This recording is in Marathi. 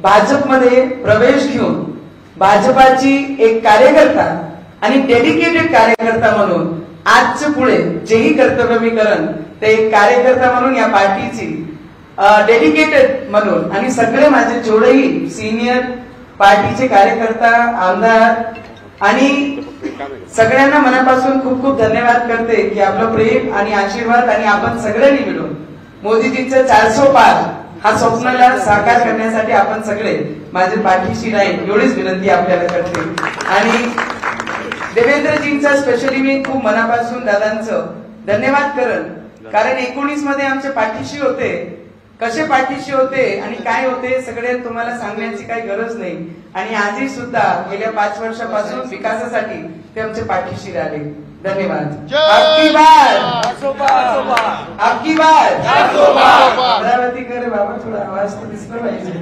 भाजपमध्ये प्रवेश घेऊन भाजपाची एक कार्यकर्ता आणि डेडिकेटेड कार्यकर्ता म्हणून आजच्या पुढे जेही कर्तव्य मी करन ते एक कार्यकर्ता म्हणून या पार्टीची डेडिकेटेड म्हणून आणि सगळे माझे जेवढेही सिनियर पार्टीचे कार्यकर्ता आमदार आणि सगळ्यांना मनापासून खूप खूप धन्यवाद करते की आपलं प्रेम आणि आशीर्वाद आणि आपण सगळ्यांनी मिळून मोदीजींचं 400 पार हा स्वप्नाला साकार करण्यासाठी आपण सगळे माझे पाठीशी राहील एवढीच विनंती आपल्याला करते। आणि देवेंद्रजींचा स्पेशली मी खूप मनापासून दादांचं धन्यवाद करन, कारण 19 मध्ये आमच्या पाठीशी होते, कसे पाठीशी होते आणि काय होते सगळे तुम्हाला सांगण्याची काही गरज नाही। आणि आजही सुद्धा गेल्या 5 वर्षापासून विकासासाठी ते आमच्या पाठीशी राहिले। धन्यवाद। आपकी बार अमरावती करे बाबा, थोडा आवाज तो दिसला पाहिजे।